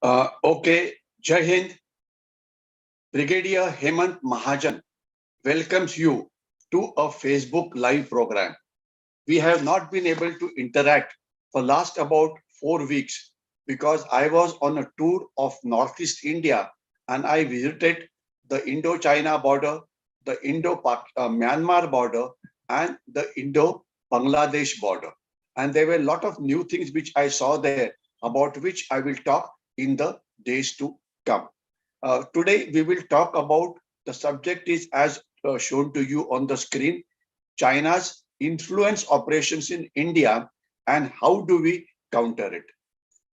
Okay, Jai Hind, Brigadier Hemant Mahajan welcomes you to a Facebook live program. We have not been able to interact for last about 4 weeks because I was on a tour of Northeast India and I visited the Indo-China border, the Indo-Myanmar border, and the Indo-Bangladesh border. And there were a lot of new things which I saw there about which I will talk in the days to come. Today we will talk about the subject is as shown to you on the screen, China's influence operations in India and how do we counter it.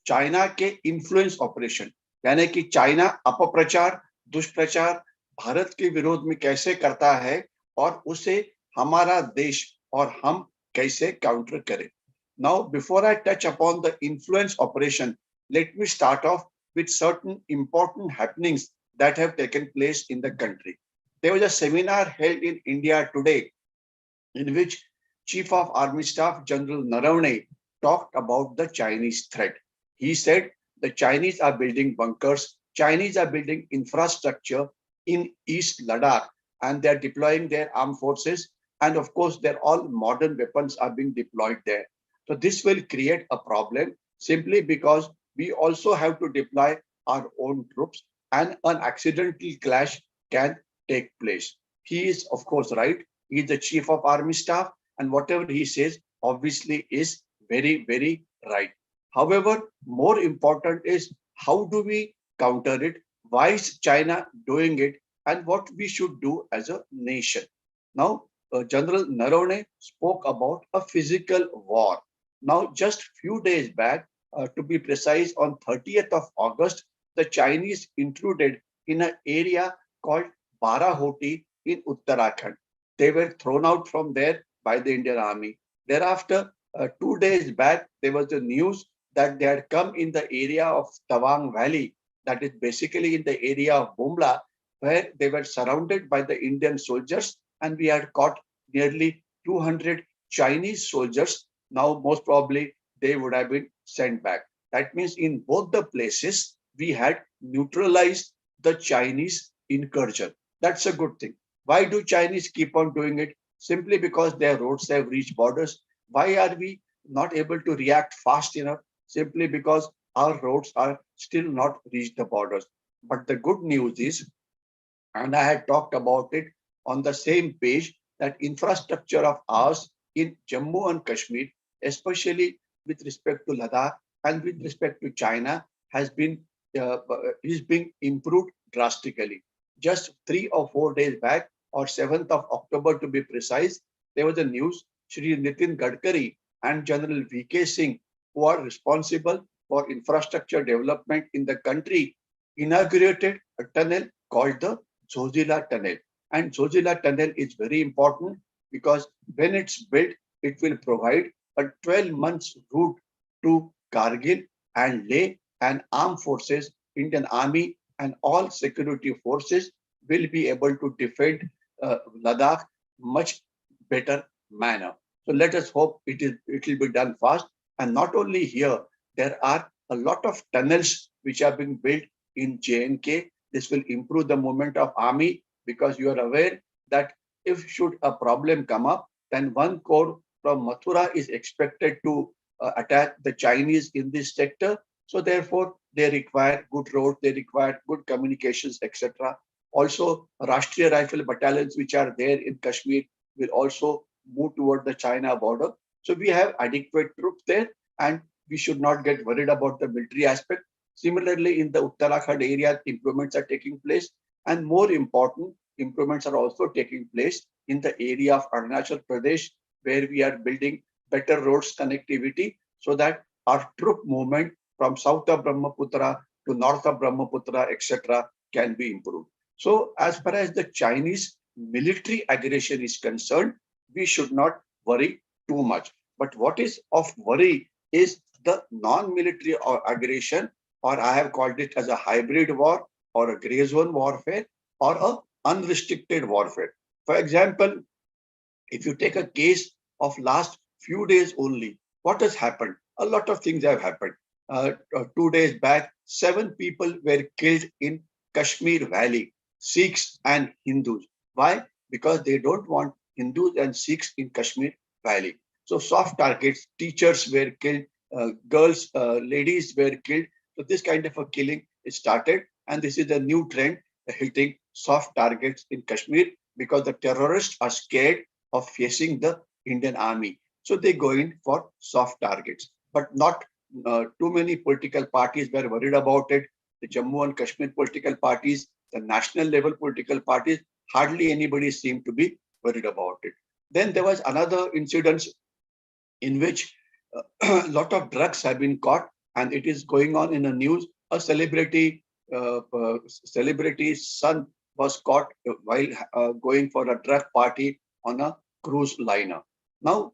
China के influence operation यानी कि China अपप्रचार दुष्प्रचार भारत के विरोध में कैसे करता है और उसे हमारा देश और हम कैसे काउंटर करें. Now, before I touch upon the influence operation, let me start off with certain important happenings that have taken place in the country. There was a seminar held in India today in which Chief of Army Staff General Naravane talked about the Chinese threat. He said the Chinese are building bunkers, Chinese are building infrastructure in East Ladakh, and they're deploying their armed forces. And of course, they're all modern weapons are being deployed there. So this will create a problem simply because we also have to deploy our own troops and an accidental clash can take place. He is, of course, right. He is the Chief of Army Staff, and whatever he says obviously is very, very right. However, more important is how do we counter it? Why is China doing it? And what we should do as a nation. Now, General Naravane spoke about a physical war. Now, just few days back, to be precise, on 30th of August, the Chinese intruded in an area called Barahoti in Uttarakhand. They were thrown out from there by the Indian Army. Thereafter, 2 days back, there was the news that they had come in the area of Tawang Valley, that is basically in the area of Bumla, where they were surrounded by the Indian soldiers, and we had caught nearly 200 Chinese soldiers. Now, most probably, they would have been sent back. That means in both the places, we had neutralized the Chinese incursion. That's a good thing. Why do Chinese keep on doing it? Simply because their roads have reached borders. Why are we not able to react fast enough? Simply because our roads are still not reached the borders. But the good news is, and I had talked about it on the same page, that infrastructure of ours in Jammu and Kashmir, especially with respect to Ladakh and with respect to China, has been is being improved drastically. Just 3 or 4 days back, or 7th of October to be precise, there was a news. Shri Nitin Gadkari and General VK Singh, who are responsible for infrastructure development in the country, inaugurated a tunnel called the Zojila Tunnel. And Zojila Tunnel is very important because when it's built, it will provide a 12 months route to Kargil and Leh, and armed forces, Indian Army and all security forces will be able to defend Ladakh much better manner. So let us hope it will be done fast. And not only here, there are a lot of tunnels which are being built in J&K. This will improve the movement of army because you are aware that if should a problem come up, then one corps from Mathura is expected to attack the Chinese in this sector. So therefore, they require good roads, they require good communications, etc. Also, Rashtriya Rifle battalions which are there in Kashmir will also move toward the China border. So we have adequate troops there, and we should not get worried about the military aspect. Similarly, in the Uttarakhand area, improvements are taking place, and more important, improvements are also taking place in the area of Arunachal Pradesh, where we are building better roads connectivity so that our troop movement from south of Brahmaputra to north of Brahmaputra, etc., can be improved. So, as far as the Chinese military aggression is concerned, we should not worry too much. But what is of worry is the non-military aggression, or I have called it as a hybrid war, or a gray zone warfare, or a unrestricted warfare. For example, if you take a case of last few days only, what has happened? A lot of things have happened. 2 days back, 7 people were killed in Kashmir Valley, Sikhs and Hindus. Why? Because they don't want Hindus and Sikhs in Kashmir Valley. So soft targets, teachers were killed, girls, ladies were killed. So this kind of a killing is started, and this is a new trend hitting soft targets in Kashmir because the terrorists are scared of facing the Indian army. So they go in for soft targets, but not too many political parties were worried about it. The Jammu and Kashmir political parties, the national level political parties, hardly anybody seemed to be worried about it. Then there was another incident in which a lot of drugs have been caught, and it is going on in the news. A celebrity's son was caught while going for a drug party on a cruise liner. Now,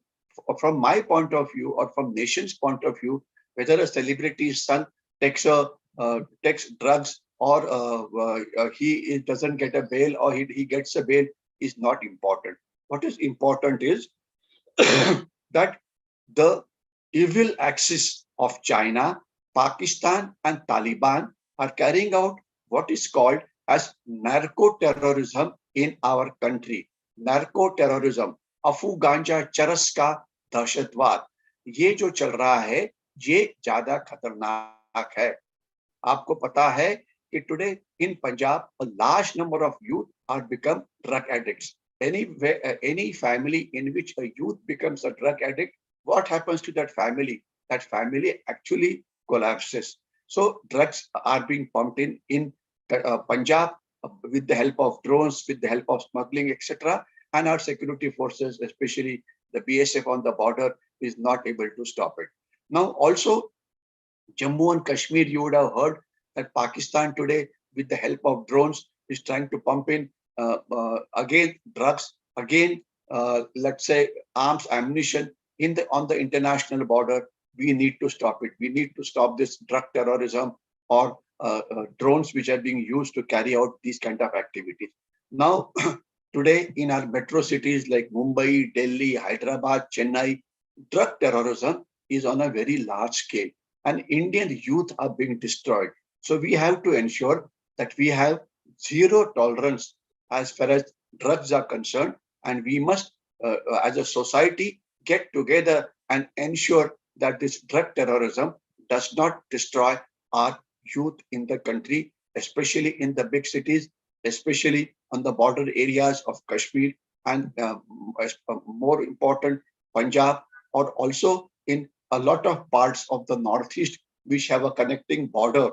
from my point of view, or from nation's point of view, whether a celebrity's son takes drugs or he doesn't get a bail, or he gets a bail, is not important. What is important is that the evil axis of China, Pakistan, and Taliban are carrying out what is called as narco-terrorism in our country. Narco-terrorism, अफू गांजा चरस का दहशतवाद, ये जो चल रहा है ये ज्यादा खतरनाक है. आपको पता है कि today in Punjab a large number of youth are become drug addicts. Any family in which a youth becomes a drug addict, what happens to that family? That family actually collapses. So drugs are being pumped in Punjab with the help of drones, with the help of smuggling, etc. And our security forces, especially the BSF on the border, is not able to stop it. Now, also, Jammu and Kashmir, you would have heard that Pakistan today, with the help of drones, is trying to pump in again drugs, again, let's say, arms, ammunition on the international border. We need to stop it. We need to stop this drug terrorism or drones which are being used to carry out these kind of activities. Now, today in our metro cities like Mumbai, Delhi, Hyderabad, Chennai, drug terrorism is on a very large scale, and Indian youth are being destroyed. So we have to ensure that we have zero tolerance as far as drugs are concerned, and we must, as a society, get together and ensure that this drug terrorism does not destroy our youth in the country, especially in the big cities, especially on the border areas of Kashmir, and more important, Punjab, or also in a lot of parts of the Northeast, which have a connecting border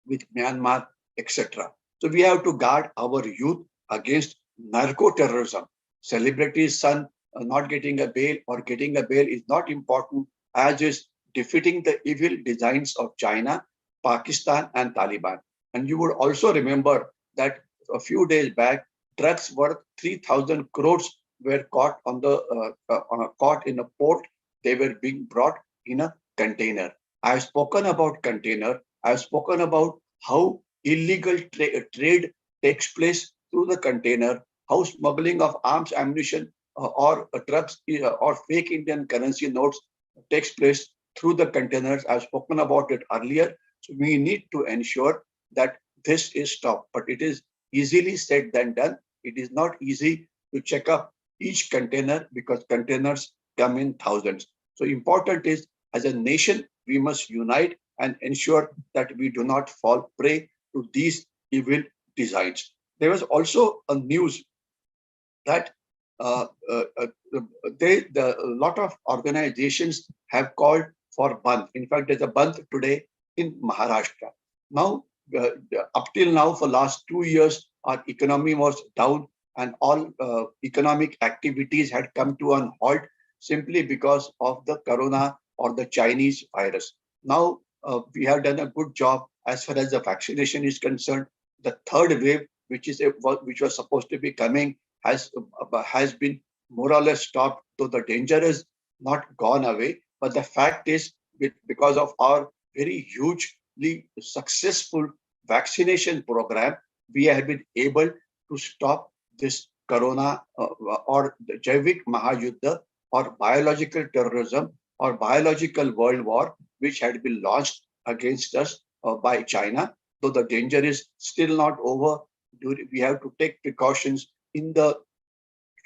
with Myanmar, etc. So we have to guard our youth against narco-terrorism. Celebrities' son not getting a bail or getting a bail is not important, as is defeating the evil designs of China, Pakistan, and Taliban. And you would also remember that a few days back, drugs worth 3,000 crores were caught caught in a port. They were being brought in a container. I have spoken about container. I have spoken about how illegal trade takes place through the container, how smuggling of arms, ammunition, or drugs or fake Indian currency notes takes place through the containers. I've spoken about it earlier. So we need to ensure that this is stopped, but it is easily said than done. It is not easy to check up each container because containers come in thousands. So important is, as a nation, we must unite and ensure that we do not fall prey to these evil designs. There was also a news that a lot of organizations have called for Bandh. In fact, there's a Bandh today in Maharashtra. Now, up till now, for last 2 years, our economy was down, and all economic activities had come to an halt simply because of the corona or the Chinese virus. Now, we have done a good job as far as the vaccination is concerned. The third wave, which was supposed to be coming, has been more or less stopped, though the danger is not gone away. But the fact is, because of our very hugely successful vaccination program, we have been able to stop this corona or the Jaivik Mahayuddha or biological terrorism or biological world war, which had been launched against us by China, though the danger is still not over. We have to take precautions in the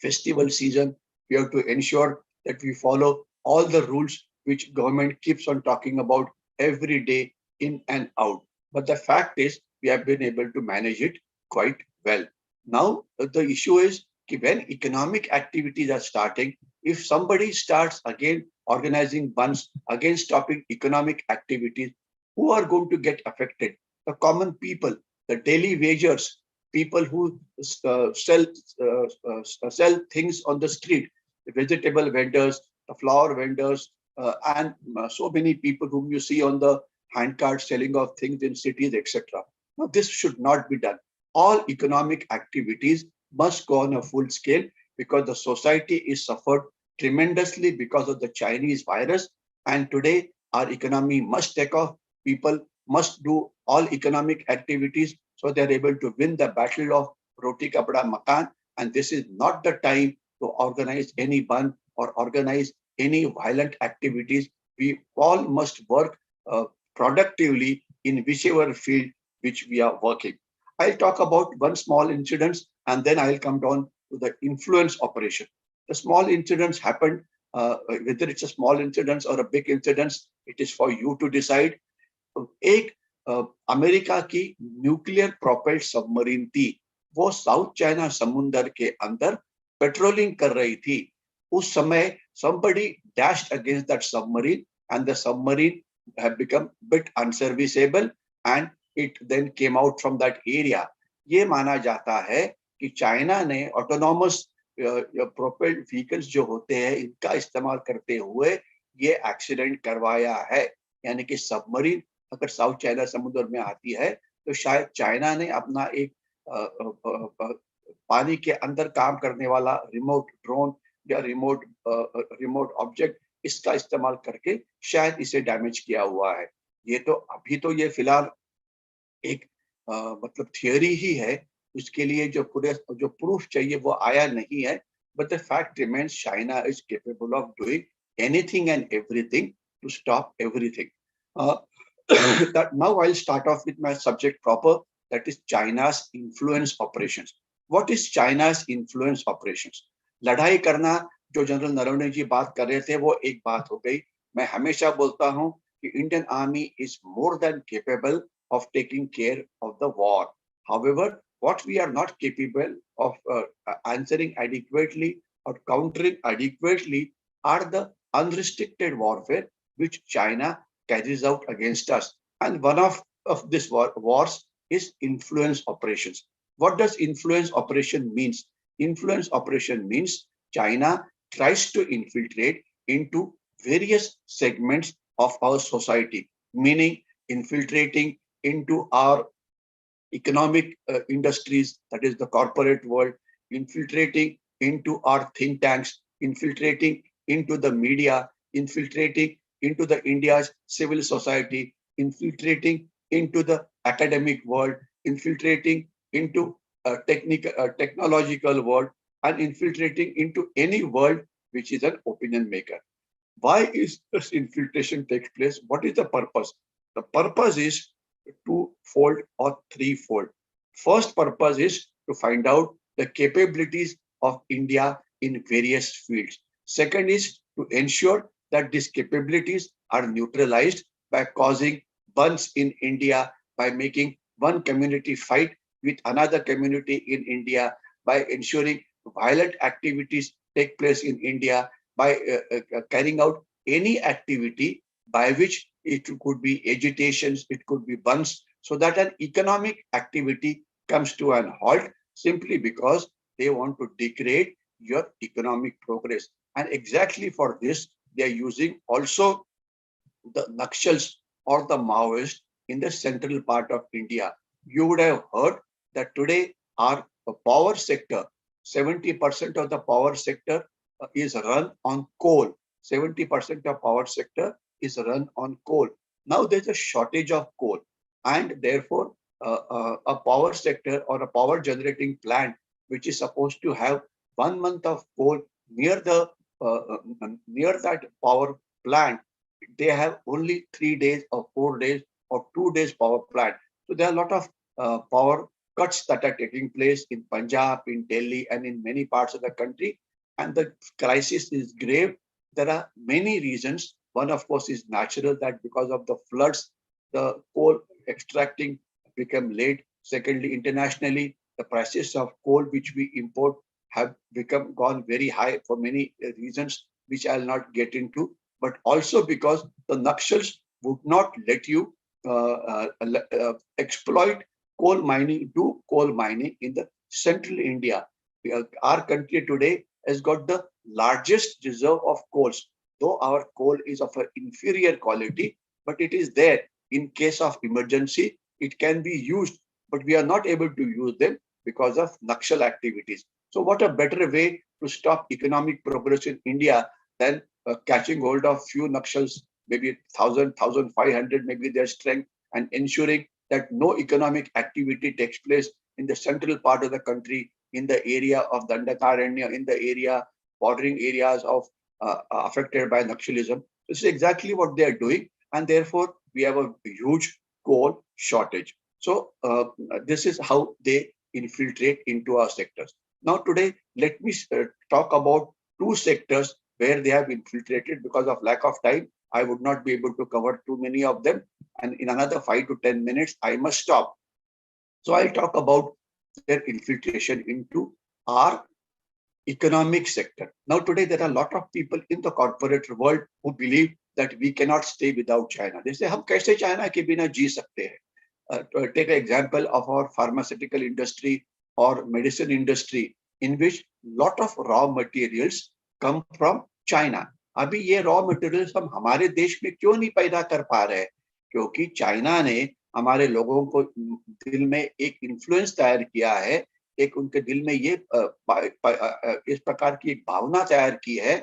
festival season. We have to ensure that we follow all the rules which government keeps on talking about every day in and out. But the fact is, we have been able to manage it quite well. Now, the issue is when economic activities are starting, if somebody starts again organizing bunds, again stopping economic activities, who are going to get affected? The common people, the daily wagers, people who sell things on the street, the vegetable vendors, the flower vendors, and so many people whom you see on the handcart selling of things in cities, etc. Now, this should not be done. All economic activities must go on a full scale because the society is suffered tremendously because of the Chinese virus. And today, our economy must take off. People must do all economic activities so they're able to win the battle of roti kapda makan. And this is not the time to organize any band or organize any violent activities. We all must work productively in whichever field which we are working. I'll talk about one small incident and then I'll come down to the influence operation. The small incidents happened, whether it's a small incident or a big incident, it is for you to decide. एक America की nuclear propelled submarine थी, वो south China समुंदर के अंदर patrolling कर रही थी. उस समय somebody dashed against that submarine and the submarine had become bit unserviceable and it then came out from that area. ये माना जाता है कि चाइना ने ऑटोनॉमस प्रोपेल्ड व्हीकल्स जो होते हैं इनका इस्तेमाल करते हुए ये एक्सीडेंट करवाया है. यानी कि सबमरीन अगर साउथ चाइना समुद्र में आती है तो शायद चाइना ने अपना एक पानी के अंदर काम करने वाला रिमोट ड्रोन या रिमोट ऑब्जेक्ट इसका इस्तेमाल करके शायद इसे डैमेज किया हुआ है. ये तो अभी तो ये फिलहाल एक मतलब थियोरी ही है, उसके लिए जो प्रूफ चाहिए वो आया नहीं है. But the fact remains China is capable of doing anything and everything to stop everything. That now I'll start off with my subject proper, that is China's influence operations. What is China's influence operations? लड़ाई करना जो general Naravane जी बात कर रहे थे वो एक बात हो गई. मैं हमेशा बोलता हूं कि Indian army is more than capable of taking care of the war. However, what we are not capable of answering adequately or countering adequately are the unrestricted warfare which China carries out against us. And one of these wars is influence operations. What does influence operation means? Influence operation means China tries to infiltrate into various segments of our society, meaning infiltrating into our economic industries, that is the corporate world, infiltrating into our think tanks, infiltrating into the media, infiltrating into the India's civil society, infiltrating into the academic world, infiltrating into technological world, and infiltrating into any world which is an opinion maker. Why is this infiltration takes place? What is the purpose? The purpose is two-fold or threefold. First purpose is to find out the capabilities of India in various fields. Second is to ensure that these capabilities are neutralized by causing bunds in India, by making one community fight with another community in India, by ensuring violent activities take place in India, by carrying out any activity by which it could be agitations, it could be bunds, so that an economic activity comes to an halt simply because they want to degrade your economic progress. And exactly for this, they are using also the Nakshals or the Maoists in the central part of India. You would have heard that today our power sector, 70% of the power sector is run on coal. 70% of power sector is run on coal. Now there's a shortage of coal, and therefore a power sector or a power generating plant which is supposed to have 1 month of coal near that power plant, they have only 3 days or 4 days or 2 days power plant. So there are a lot of power cuts that are taking place in Punjab, in Delhi, and in many parts of the country. And the crisis is grave. There are many reasons. One, of course, is natural, that because of the floods, the coal extracting become late. Secondly, internationally, the prices of coal which we import have gone very high for many reasons, which I'll not get into. But also because the Nakshals would not let you exploit coal mining, do coal mining in the central India. Our country today has got the largest reserve of coals, though our coal is of an inferior quality, but it is there. In case of emergency, it can be used, but we are not able to use them because of Nakshal activities. So what a better way to stop economic progress in India than catching hold of few Nakshals, maybe 1,000, 1,500, maybe their strength, and ensuring that no economic activity takes place in the central part of the country, in the area of Dandakaranya, in the area, bordering areas of affected by Nakshalism. This is exactly what they are doing, and therefore we have a huge coal shortage. So this is how they infiltrate into our sectors. Now today, let me talk about two sectors where they have infiltrated. Because of lack of time, I would not be able to cover too many of them. And in another 5 to 10 minutes, I must stop. So I'll talk about their infiltration into our economic sector. Now today, there are a lot of people in the corporate world who believe that we cannot stay without China. They say, हम कैसे China के बिना जी सकते हैं? Take an example of our pharmaceutical industry or medicine industry, in which lot of raw materials come from China. अभी ये raw materials हम हमारे देश में क्यों नहीं पैदा कर पा रहे हैं? क्योंकि चाइना ने हमारे लोगों को दिल में एक इन्फ्लुएंस तैयार किया है, एक उनके दिल में ये इस प्रकार की एक भावना तैयार की है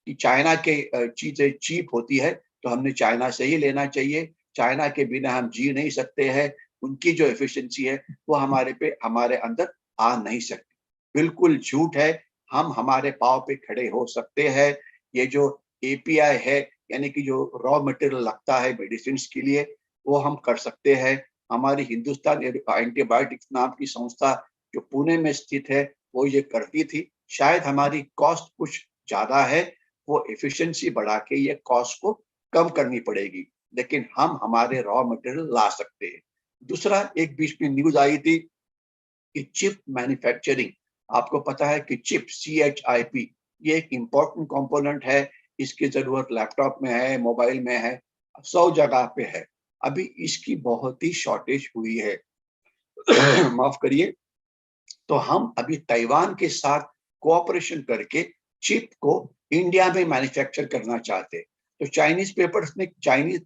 कि चाइना के चीजें चीप होती है, तो हमने चाइना से ही लेना चाहिए, चाइना के बिना हम जी नहीं सकते हैं, उनकी जो एफिशिएंसी है वो हमारे अंदर आ नहीं सकती। बिल्कुल झूठ है, हम हमारे पाँव पे खड़े हो सकते हैं। ये जो एपीआई है, यानी कि जो रॉ मटेरियल लगता है मेडिसिन के लिए, वो हम कर सकते हैं। हमारी हिंदुस्तान एंटीबायोटिक्स नाम की संस्था जो पुणे में स्थित है, वो ये करती थी। शायद हमारी कॉस्ट कुछ ज्यादा है, वो एफिशिएंसी बढ़ा के ये कॉस्ट को कम करनी पड़ेगी, लेकिन हम हमारे रॉ मटेरियल ला सकते हैं। दूसरा, एक बीच में न्यूज आई थी कि चिप मैन्युफैक्चरिंग, आपको पता है कि चिप CHIP ये एक इम्पोर्टेंट कंपोनेंट है, इसकी जरूरत लैपटॉप में है, मोबाइल में है, 100 जगह पे है। अभी इसकी बहुत ही शॉर्टेज हुई है। माफ करिए। तो हम अभी ताइवान के साथ कोऑपरेशन करके चिप को इंडिया में मैन्युफैक्चर करना चाहते हैं। तो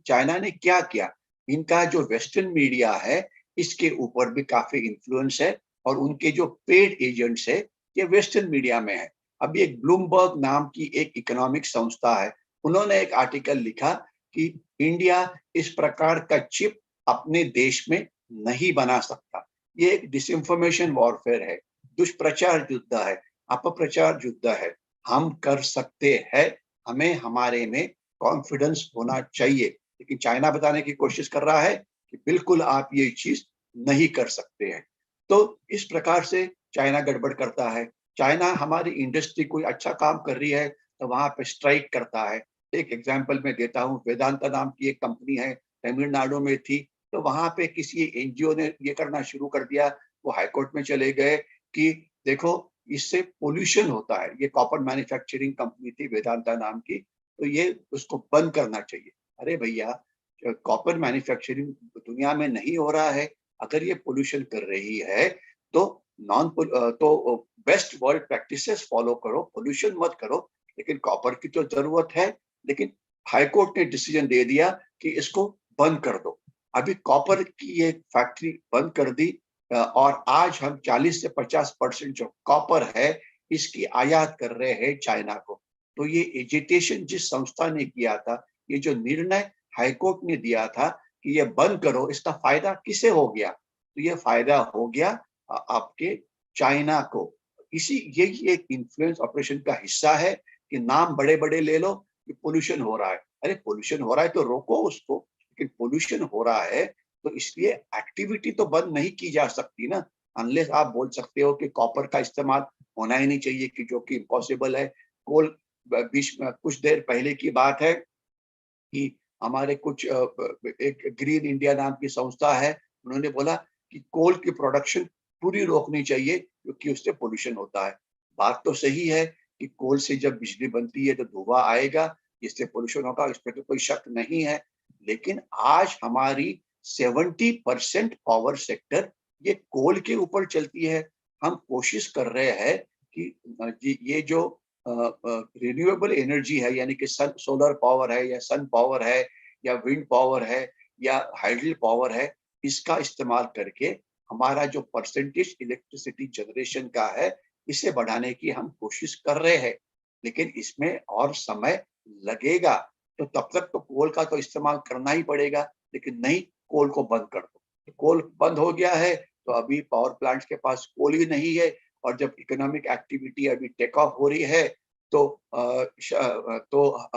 चाइना ने क्या किया, इनका जो वेस्टर्न मीडिया है इसके ऊपर भी काफी इन्फ्लुएंस है, और उनके जो पेड एजेंट्स है ये वेस्टर्न मीडिया में है। अभी एक ब्लूमबर्ग नाम की एक इकोनॉमिक संस्था है, उन्होंने एक आर्टिकल लिखा कि इंडिया इस प्रकार का चिप अपने देश में नहीं बना सकता। ये एक डिसइंफॉर्मेशन वॉरफेयर है, दुष्प्रचार युद्ध है, अपप्रचार युद्ध है। हम कर सकते हैं, हमें हमारे में कॉन्फिडेंस होना चाहिए, लेकिन चाइना बताने की कोशिश कर रहा है कि बिल्कुल आप ये चीज नहीं कर सकते हैं। तो इस प्रकार से चाइना गड़बड़ करता है। चाइना हमारी इंडस्ट्री कोई अच्छा काम कर रही है तो वहां पे स्ट्राइक करता है। एक एग्जांपल मैं देता हूँ, वेदांता नाम की एक कंपनी है, तमिलनाडु में थी, तो वहां पे किसी एनजीओ ने ये करना शुरू कर दिया, वो हाईकोर्ट में चले गए कि देखो इससे पोल्यूशन होता है। ये कॉपर मैन्युफैक्चरिंग कंपनी थी वेदांता नाम की, तो ये उसको बंद करना चाहिए। अरे भैया, कॉपर मैन्युफैक्चरिंग दुनिया में नहीं हो रहा है, अगर ये पोल्यूशन कर रही है तो बेस्ट वर्ल्ड प्रैक्टिसेस फॉलो करो, पोल्यूशन मत करो, लेकिन कॉपर की तो जरूरत है। लेकिन हाईकोर्ट ने डिसीजन दे दिया कि इसको बंद कर दो। अभी कॉपर की ये फैक्ट्री बंद कर दी, और आज हम 40 से 50% जो कॉपर है इसकी आयात कर रहे हैं चाइना को। तो ये एजिटेशन जिस संस्था ने किया था, ये जो निर्णय हाईकोर्ट ने दिया था कि ये बंद करो, इसका फायदा किसे हो गया? तो ये फायदा हो गया आपके चाइना को। यही एक इन्फ्लुएंस ऑपरेशन का हिस्सा है कि नाम बड़े बड़े ले लो कि पोल्यूशन हो रहा है। अरे पोल्यूशन हो रहा है तो रोको उसको, लेकिन पोल्यूशन हो रहा है तो इसलिए एक्टिविटी तो बंद नहीं की जा सकती ना, अनलेस आप बोल सकते हो कि कॉपर का इस्तेमाल होना ही नहीं चाहिए, कि जो कि इम्पॉसिबल है। कोल बीच में कुछ देर पहले की बात है कि हमारे कुछ एक ग्रीन इंडिया नाम की संस्था है, उन्होंने बोला कि कोल की प्रोडक्शन पूरी रोकनी चाहिए क्योंकि उससे पोल्यूशन होता है। बात तो सही है कि कोल से जब बिजली बनती है तो धुआं आएगा, इससे पोल्यूशन होगा, इस पे तो कोई शक नहीं है। लेकिन आज हमारी 70% पावर सेक्टर ये कोल के ऊपर चलती है। हम कोशिश कर रहे हैं कि ये जो रिन्यूएबल एनर्जी है, यानी कि सन सोलर पावर है या सन पावर है या विंड पावर है या हाइडल पावर है, इसका इस्तेमाल करके हमारा जो परसेंटेज इलेक्ट्रिसिटी जनरेशन का है इसे बढ़ाने की हम कोशिश कर रहे हैं। लेकिन इसमें और समय लगेगा, तो तब तक तो कोल का तो इस्तेमाल करना ही पड़ेगा। लेकिन नहीं, कोल को बंद कर दो, तो कोल बंद हो गया है तो अभी पावर प्लांट्स के पास कोल ही नहीं है, और जब इकोनॉमिक एक्टिविटी अभी टेक ऑफ हो रही है तो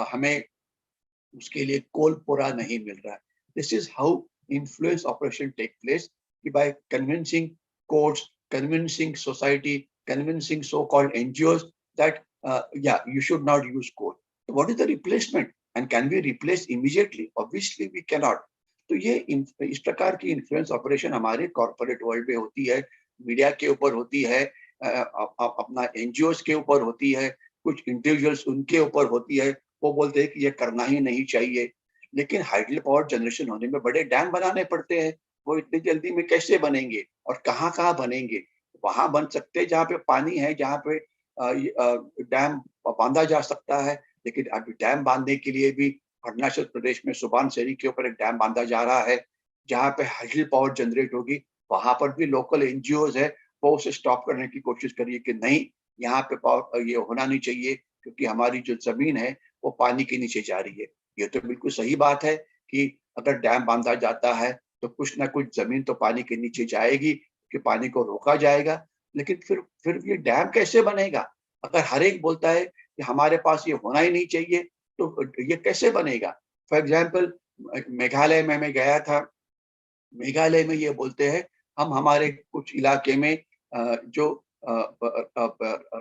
हमें उसके लिए कोल पूरा नहीं मिल रहा है। This is how influence operation take place, कि by convincing courts, convincing society, convincing so called NGOs that yeah, you should not use coal. So what is the replacement and can we replace immediately? Obviously we cannot. तो ये इस प्रकार की influence operation हमारे corporate world में होती है, media के ऊपर होती है, अपना एनजीओज के ऊपर होती है, कुछ इंडिविजुअल्स उनके ऊपर होती है। वो बोलते हैं कि ये करना ही नहीं चाहिए। लेकिन हाइडल पावर जनरेशन होने में बड़े डैम बनाने पड़ते हैं, वो इतनी जल्दी में कैसे बनेंगे और कहाँ बनेंगे? वहां बन सकते हैं जहाँ पे पानी है, जहाँ पे डैम बांधा जा सकता है। लेकिन अभी डैम बांधने के लिए भी अरुणाचल प्रदेश में सुबानसेरी के ऊपर एक डैम बांधा जा रहा है, जहाँ पे हाइडल पावर जनरेट होगी। वहां पर भी लोकल एनजीओज है, वो उसे स्टॉप करने की कोशिश करिए कि नहीं, यहाँ पे पावर ये होना नहीं चाहिए क्योंकि हमारी जो जमीन है वो पानी के नीचे जा रही है। ये तो बिल्कुल सही बात है कि अगर डैम बांधा जाता है तो कुछ ना कुछ जमीन तो पानी के नीचे जाएगी, कि पानी को रोका जाएगा। लेकिन फिर ये डैम कैसे बनेगा? अगर हर एक बोलता है कि हमारे पास ये होना ही नहीं चाहिए, तो ये कैसे बनेगा? फॉर एग्जाम्पल, मेघालय में मैं गया था। मेघालय में ये बोलते हैं, हम हमारे कुछ इलाके में जो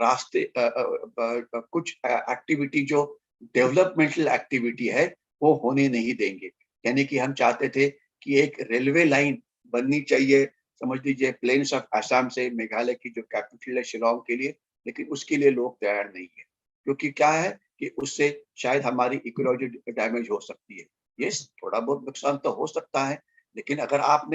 रास्ते कुछ एक्टिविटी जो डेवलपमेंटल एक्टिविटी है वो होने नहीं देंगे। यानी कि हम चाहते थे कि एक रेलवे लाइन बननी चाहिए, समझ लीजिए प्लेन्स ऑफ असम से मेघालय की जो कैपिटल है शिलोंग के लिए, लेकिन उसके लिए लोग तैयार नहीं है, क्योंकि क्या है कि उससे शायद हमारी इकोलॉजी डैमेज हो सकती है। यस, थोड़ा बहुत नुकसान तो हो सकता है, लेकिन अगर आप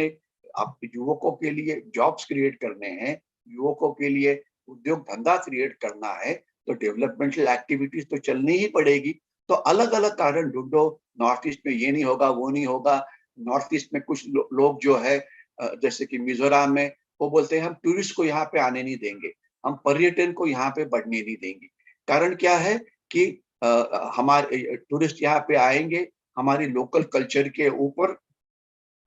युवकों के लिए जॉब्स क्रिएट करने हैं, युवकों के लिए उद्योग धंधा क्रिएट करना है, तो डेवलपमेंटल एक्टिविटीज तो चलनी ही पड़ेगी। तो अलग अलग कारण ढूंढो, नॉर्थ ईस्ट में ये नहीं होगा, वो नहीं होगा। नॉर्थ ईस्ट में कुछ लोग जो है, जैसे कि मिजोरम में, वो बोलते हैं हम टूरिस्ट को यहाँ पे आने नहीं देंगे, हम पर्यटन को यहाँ पे बढ़ने नहीं देंगे। कारण क्या है कि हमारे टूरिस्ट यहाँ पे आएंगे, हमारी लोकल कल्चर के ऊपर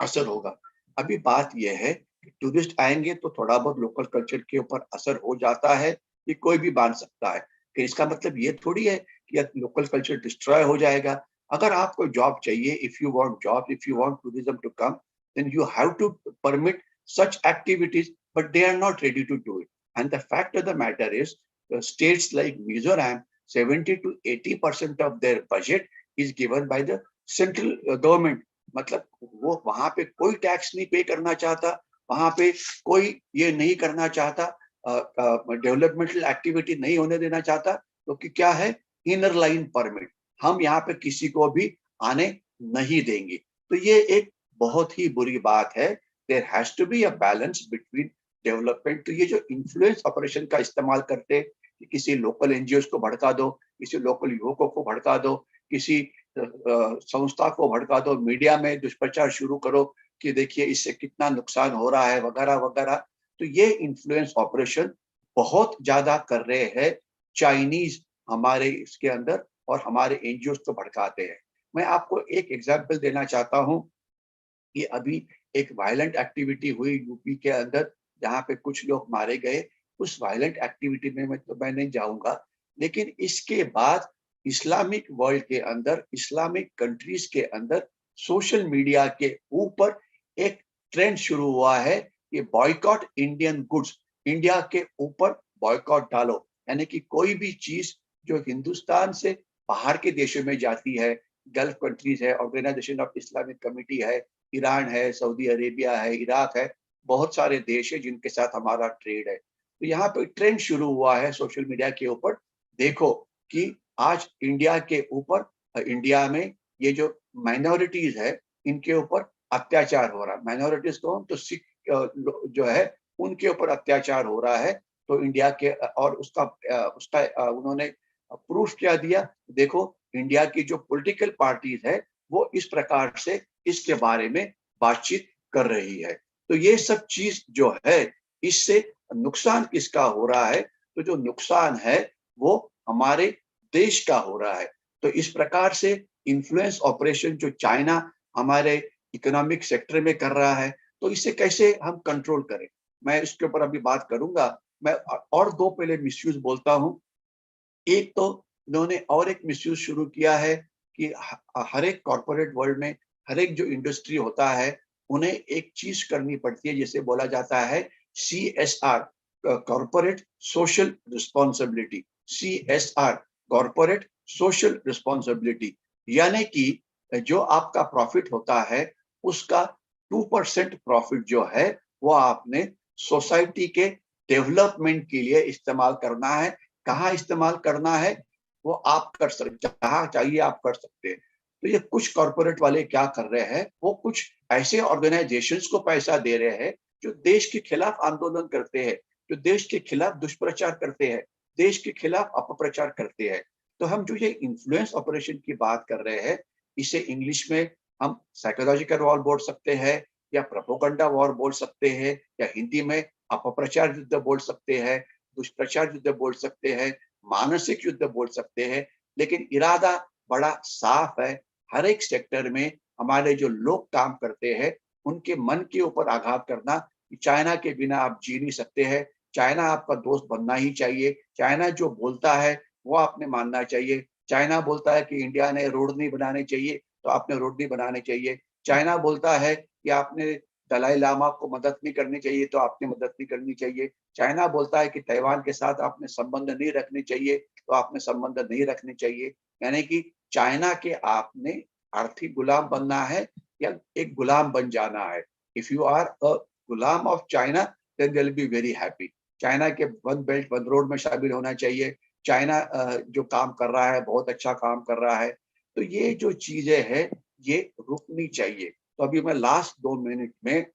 असर होगा। अभी बात यह है कि टूरिस्ट आएंगे तो थोड़ा बहुत लोकल कल्चर के ऊपर असर हो जाता है, ये कोई भी मान सकता है, कि इसका मतलब ये थोड़ी है कि लोकल कल्चर डिस्ट्रॉय हो जाएगा। अगर आपको जॉब चाहिए, if you want job, if you want tourism to come, then you have to permit such activities, but they are not ready to do it. And the fact of the matter is, states like Mizoram, 70 to 80% of their budget is given by the central government. मतलब वो वहां पे कोई tax नहीं पे करना चाहता, वहां पे कोई ये नहीं करना चाहता, डेवलपमेंटल एक्टिविटी नहीं होने देना चाहता, क्योंकि क्या है, इनर लाइन परमिट, हम यहाँ पे किसी को भी आने नहीं देंगे। तो ये एक बहुत ही बुरी बात है। There has to be a balance between development. तो ये जो इन्फ्लुएंस ऑपरेशन का इस्तेमाल करते, कि किसी लोकल एनजीओ को भड़का दो, किसी लोकल युवकों को भड़का दो, किसी संस्था को भड़का दो, मीडिया में दुष्प्रचार शुरू करो कि देखिए इससे कितना नुकसान हो रहा है वगैरह वगैरह। तो ये इन्फ्लुएंस ऑपरेशन बहुत ज्यादा कर रहे हैं चाइनीज हमारे इसके अंदर, और हमारे एनजीओ को भड़काते हैं। मैं आपको एक एग्जांपल देना चाहता हूं कि अभी एक वायलेंट एक्टिविटी हुई यूपी के अंदर, जहाँ पे कुछ लोग मारे गए। उस वायलेंट एक्टिविटी में मैं नहीं जाऊंगा, लेकिन इसके बाद इस्लामिक वर्ल्ड के अंदर, इस्लामिक कंट्रीज के अंदर सोशल मीडिया के ऊपर एक ट्रेंड शुरू हुआ है कि बॉयकॉट इंडियन गुड्स, इंडिया के ऊपर बॉयकॉट डालो, यानी कि कोई भी चीज जो हिंदुस्तान से बाहर के देशों में जाती है, गल्फ कंट्रीज है, ऑर्गेनाइजेशन ऑफ इस्लामिक कमिटी है, ईरान है, सऊदी अरेबिया है, इराक है, बहुत सारे देश है जिनके साथ हमारा ट्रेड है। तो यहाँ पे ट्रेंड शुरू हुआ है सोशल मीडिया के ऊपर। देखो कि आज इंडिया के ऊपर, इंडिया में ये जो माइनॉरिटीज है इनके ऊपर अत्याचार हो रहा है। माइनॉरिटीज कौन? तो सिख जो है उनके ऊपर अत्याचार हो रहा है। तो इंडिया के और उसका उन्होंने प्रूफ क्या दिया? देखो इंडिया की जो पॉलिटिकल पार्टीज है वो इस प्रकार से इसके बारे में बातचीत कर रही है। तो ये सब चीज जो है इससे नुकसान किसका हो रहा है? तो जो नुकसान है वो हमारे देश का हो रहा है। तो इस प्रकार से इन्फ्लुएंस ऑपरेशन जो चाइना हमारे इकोनॉमिक सेक्टर में कर रहा है, तो इसे कैसे हम कंट्रोल करें, मैं इसके ऊपर अभी बात करूंगा। मैं और दो पहले मिसयूज बोलता हूँ। एक तो इन्होंने और एक मिसयूज शुरू किया है कि हर एक कॉर्पोरेट वर्ल्ड में हर एक जो इंडस्ट्री होता है उन्हें एक चीज करनी पड़ती है जिसे बोला जाता है CSR, corporate social responsibility. CSR, corporate social responsibility, यानी कि जो आपका प्रॉफिट होता है उसका 2% प्रॉफिट जो है वो आपने सोसाइटी के डेवलपमेंट के लिए इस्तेमाल करना है। कहाँ इस्तेमाल करना है वो आप कर सकते, जहाँ चाहिए आप कर सकते हैं। तो ये कुछ कॉर्पोरेट वाले क्या कर रहे हैं, वो कुछ ऐसे ऑर्गेनाइजेशंस को पैसा दे रहे हैं जो देश के खिलाफ आंदोलन करते हैं, जो देश के खिलाफ दुष्प्रचार करते हैं, देश के खिलाफ अपप्रचार करते हैं। तो हम जो ये इन्फ्लुएंस ऑपरेशन की बात कर रहे हैं, इसे इंग्लिश में हम साइकोलॉजिकल वॉर बोल सकते हैं, या प्रोपोगंडा वॉर बोल सकते हैं, या हिंदी में अपप्रचार युद्ध बोल सकते हैं, दुष्प्रचार युद्ध बोल सकते हैं, मानसिक युद्ध बोल सकते हैं। लेकिन इरादा बड़ा साफ है। हर एक सेक्टर में हमारे जो लोग काम करते हैं उनके मन के ऊपर आघात करना कि चाइना के बिना आप जी नहीं सकते हैं, चाइना आपका दोस्त बनना ही चाहिए, चाइना जो बोलता है वो आपने मानना चाहिए, चाइना बोलता है कि इंडिया ने रोड नहीं बनाने चाहिए तो आपने रोड नहीं बनाने चाहिए, चाइना बोलता है कि आपने दलाई लामा को मदद नहीं करनी चाहिए तो आपने मदद नहीं करनी चाहिए, चाइना बोलता है कि ताइवान के साथ आपने संबंध नहीं रखने चाहिए तो आपने संबंध नहीं रखने चाहिए। यानी कि चाइना के आपने आर्थिक गुलाम बनना है या एक गुलाम बन जाना है। इफ यू आर अ गुलाम of China then they will be very happy. China के वन बेल्ट वन रोड में शामिल होना चाहिए। चाइना जो काम कर रहा है बहुत अच्छा काम कर रहा है। तो ये जो चीजें हैं ये रुकनी चाहिए। तो अभी मैं लास्ट 2 मिनट में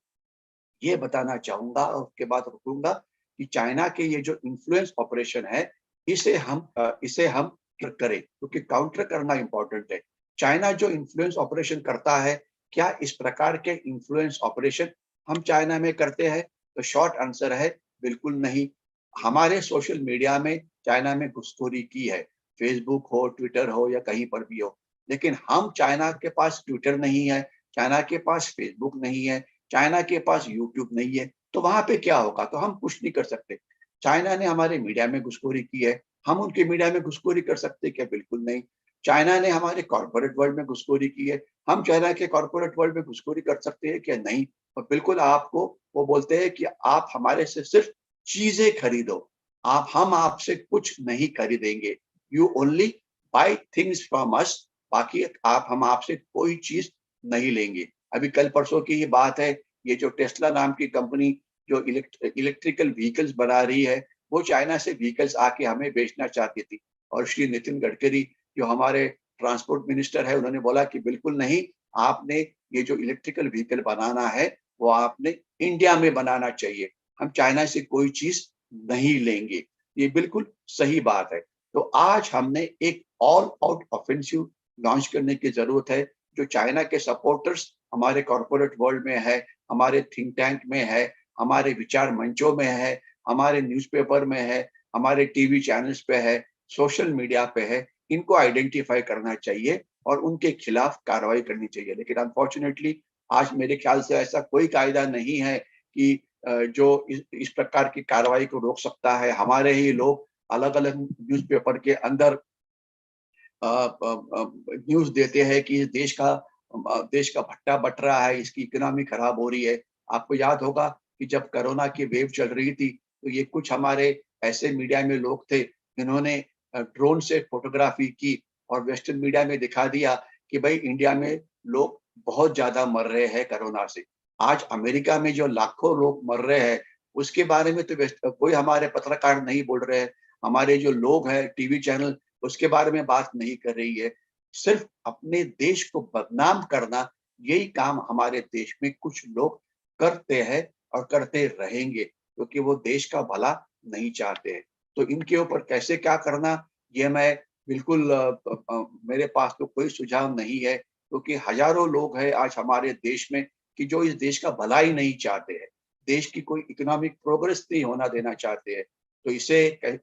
ये बताना चाहूंगा और उसके बाद रुकूंगा कि चाइना के ये जो इन्फ्लुएंस ऑपरेशन है इसे हम करें, क्योंकि काउंटर करना इंपॉर्टेंट है। चाइना जो इन्फ्लुएंस ऑपरेशन करता है, क्या इस प्रकार के इन्फ्लुएंस ऑपरेशन हम चाइना में करते हैं? तो शॉर्ट आंसर है बिल्कुल नहीं। हमारे सोशल मीडिया में चाइना में घुसखोरी की है, फेसबुक हो, ट्विटर हो या कहीं पर भी हो। लेकिन हम चाइना के पास ट्विटर नहीं है, चाइना के पास फेसबुक नहीं है, चाइना के पास यूट्यूब नहीं है, तो वहां पे क्या होगा? तो हम कुछ नहीं कर सकते। चाइना ने हमारे मीडिया में घुसखोरी की है, हम उनके मीडिया में घुसखोरी कर सकते हैं क्या? बिल्कुल नहीं। चाइना ने हमारे कॉर्पोरेट वर्ल्ड में घुसखोरी की है, हम चाइना के कॉर्पोरेट वर्ल्ड में घुसखोरी कर सकते हैं क्या? नहीं। और बिल्कुल आपको वो बोलते हैं कि आप हमारे से सिर्फ चीजें खरीदो, हम आपसे कुछ नहीं खरीदेंगे। You only by things from us, बाकी हम आपसे कोई चीज नहीं लेंगे। अभी कल परसों की ये बात है, ये जो टेस्ला नाम की कंपनी जो इलेक्ट्रिकल व्हीकल्स बना रही है, वो चाइना से व्हीकल्स आके हमें बेचना चाहती थी। और श्री नितिन गडकरी जो हमारे ट्रांसपोर्ट मिनिस्टर है, उन्होंने बोला कि बिल्कुल नहीं, आपने ये जो इलेक्ट्रिकल व्हीकल बनाना है वो आपने इंडिया में बनाना चाहिए, हम चाइना से कोई चीज नहीं लेंगे। ये बिल्कुल सही बात है। तो आज हमने एक ऑल आउट ऑफेंसिव लॉन्च करने की जरूरत है। जो चाइना के सपोर्टर्स हमारे कॉर्पोरेट वर्ल्ड में है, हमारे थिंक टैंक में है, हमारे विचार मंचों में है, हमारे न्यूज़पेपर में है, हमारे टीवी चैनल्स पे है, सोशल मीडिया पे है, इनको आइडेंटिफाई करना चाहिए और उनके खिलाफ कार्रवाई करनी चाहिए। लेकिन अनफॉर्चुनेटली आज मेरे ख्याल से ऐसा कोई कायदा नहीं है कि जो इस प्रकार की कार्रवाई को रोक सकता है। हमारे ही लोग अलग अलग न्यूज़पेपर के अंदर न्यूज देते हैं कि इस देश का देश का भट्टा बट रहा है, इसकी इकोनॉमी खराब हो रही है। आपको याद होगा कि जब कोरोना की वेव चल रही थी, तो ये कुछ हमारे ऐसे मीडिया में लोग थे जिन्होंने ड्रोन से फोटोग्राफी की और वेस्टर्न मीडिया में दिखा दिया कि भाई इंडिया में लोग बहुत ज्यादा मर रहे हैं कोरोना से। आज अमेरिका में जो लाखों लोग मर रहे हैं, उसके बारे में तो कोई हमारे पत्रकार नहीं बोल रहे हैं। हमारे जो लोग हैं टीवी चैनल, उसके बारे में बात नहीं कर रही है। सिर्फ अपने देश को बदनाम करना, यही काम हमारे देश में कुछ लोग करते हैं और करते रहेंगे, क्योंकि वो देश का भला नहीं चाहते हैं। तो इनके ऊपर कैसे क्या करना, ये मैं बिल्कुल मेरे पास तो कोई सुझाव नहीं है, क्योंकि हजारों लोग हैं आज हमारे देश में कि जो इस देश का भला ही नहीं चाहते हैं, देश की कोई इकोनॉमिक प्रोग्रेस नहीं होना देना चाहते हैं। तो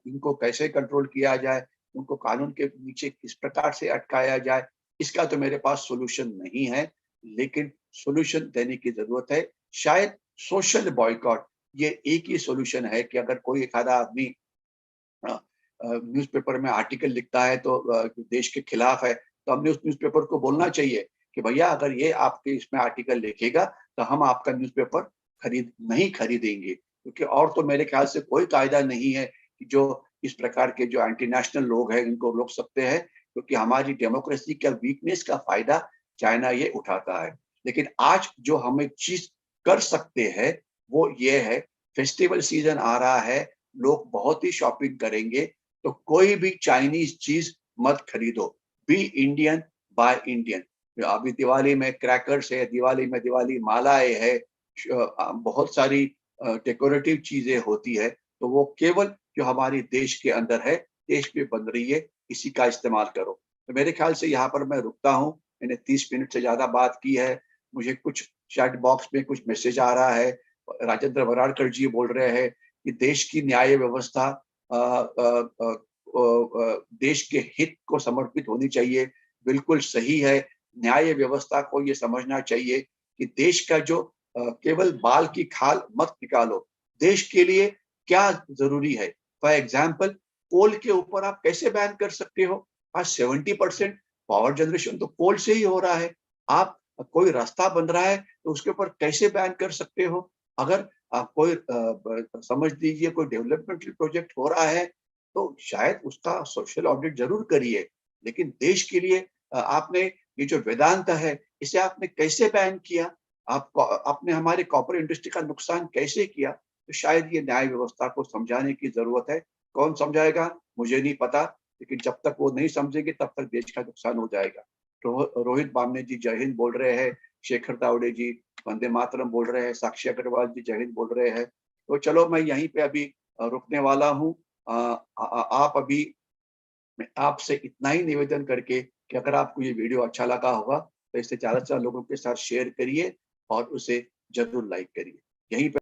इनको कैसे कंट्रोल किया जाए, उनको कानून के नीचे किस प्रकार से अटकाया जाए, इसका तो मेरे पास सॉल्यूशन नहीं है, लेकिन सॉल्यूशन देने की जरूरत है। शायद सोशल बॉयकॉट ये एक ही सॉल्यूशन है कि अगर कोई एक आधा आदमी न्यूज़पेपर में आर्टिकल लिखता है तो देश के खिलाफ है, तो हमने उस न्यूज़पेपर को बोलना चाहिए कि भैया अगर ये आपके इसमें आर्टिकल लिखेगा तो हम आपका न्यूज़पेपर नहीं खरीदेंगे, क्योंकि और तो मेरे ख्याल से कोई कायदा नहीं है कि जो इस प्रकार के जो एंटी नेशनल लोग हैं इनको रोक सकते हैं, क्योंकि हमारी डेमोक्रेसी का वीकनेस का फायदा चाइना ये उठाता है। लेकिन आज जो हम एक चीज कर सकते हैं वो ये है, फेस्टिवल सीजन आ रहा है, लोग बहुत ही शॉपिंग करेंगे, तो कोई भी चाइनीज चीज मत खरीदो। Be Indian, buy Indian. अभी दिवाली में क्रैकर्स है, दिवाली में दिवाली मालाएं है, बहुत सारी डेकोरेटिव चीजें होती है, तो वो केवल जो हमारी देश के अंदर है, देश में बन रही है, इसी का इस्तेमाल करो। तो मेरे ख्याल से यहाँ पर मैं रुकता हूँ, मैंने 30 मिनट से ज्यादा बात की है। मुझे कुछ चैट बॉक्स में कुछ मैसेज आ रहा है, राजेंद्र वराड़कर जी बोल रहे हैं कि देश की न्याय व्यवस्था देश के हित को समर्पित होनी चाहिए। बिल्कुल सही है। न्याय व्यवस्था को ये समझना चाहिए कि देश का जो केवल बाल की खाल मत निकालो, देश के लिए क्या जरूरी है। फॉर एग्जाम्पल, कोल के ऊपर आप कैसे बैन कर सकते हो? आज 70% पावर जनरेशन तो कोल से ही हो रहा है। आप कोई रास्ता बन रहा है तो उसके ऊपर कैसे बैन कर सकते हो? अगर कोई समझ लीजिए कोई डेवलपमेंटल प्रोजेक्ट हो रहा है, तो शायद उसका सोशल ऑडिट जरूर करिए, लेकिन देश के लिए आपने ये जो वेदांत है, इसे आपने कैसे बैन किया? आपने हमारे कॉर्पोरेट इंडस्ट्री का नुकसान कैसे किया? तो शायद ये न्याय व्यवस्था को समझाने की जरूरत है। कौन समझाएगा मुझे नहीं पता, लेकिन जब तक वो नहीं समझेंगे तब तक देश का नुकसान हो जाएगा। रोहित बामने जी जय हिंद बोल रहे हैं, शेखर तावड़े जी वंदे मातरम बोल रहे हैं, साक्षी अग्रवाल जी जय हिंद बोल रहे हैं। तो चलो मैं यहीं पे अभी रुकने वाला हूँ। आप अभी मैं आपसे इतना ही निवेदन करके कि अगर आपको ये वीडियो अच्छा लगा होगा तो इसे ज्यादा से ज्यादा लोगों के साथ शेयर करिए और उसे जरूर लाइक करिए। यहीं पे